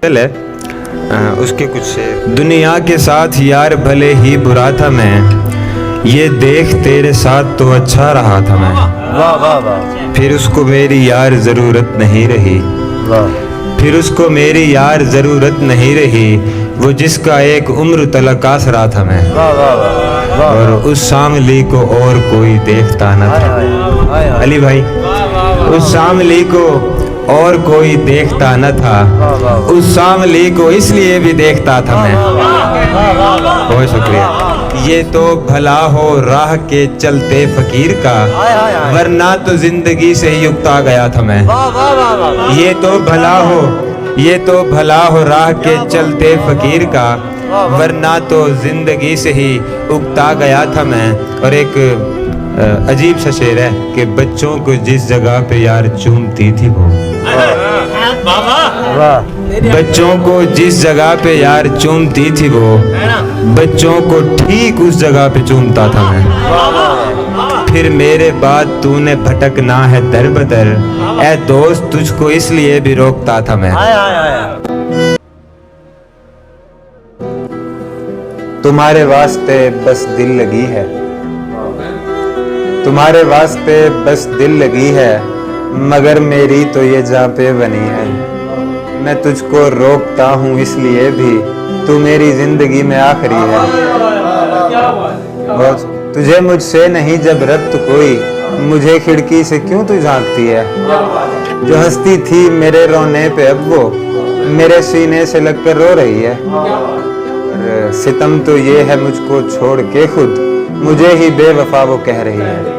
है उसके कुछ शेर। दुनिया के साथ यार भले ही बुरा था मैं, ये देख तेरे साथ तो अच्छा रहा था मैं। वाह वाह वाह फिर उसको मेरी यार ज़रूरत नहीं रही, वाह फिर उसको मेरी यार ज़रूरत नहीं रही, वो जिसका एक उम्र तलक आसरा था मैं। वाह वाह वाह वाह और उस शामली को और कोई देखता न था। हाय हाय अली भाई, उस शामली को और कोई देखता न था, उस शामली को इसलिए भी देखता था मैं। बहुत शुक्रिया। ये तो भला हो राह के चलते फकीर का, वरना तो जिंदगी से ही उगता गया था मैं। ये तो भला हो, ये तो भला हो राह के चलते फकीर का, वरना तो जिंदगी से ही उगता गया था मैं। और एक अजीब सा शेर है कि बच्चों को जिस जगह पे यार चूमती थी वो, बच्चों को जिस जगह पे यार चूमती थी वो, बच्चों को ठीक उस जगह पे चूमता था मैं। फिर मेरे बाद तूने भटकना है दर बदर, ऐ दोस्त तुझको इसलिए भी रोकता था मैं। तुम्हारे वास्ते बस दिल लगी है, तुम्हारे वास्ते बस दिल लगी है, मगर मेरी तो ये जा पे बनी है। मैं तुझको रोकता हूँ इसलिए भी तू मेरी जिंदगी में आखिरी है। तुझे मुझसे नहीं जब रब्त कोई, मुझे खिड़की से क्यों तू झांकती है। जो हंसती थी मेरे रोने पे अब वो मेरे सीने से लगकर रो रही है। और सितम तो ये है मुझको छोड़ के खुद मुझे ही बेवफा वो कह रही है।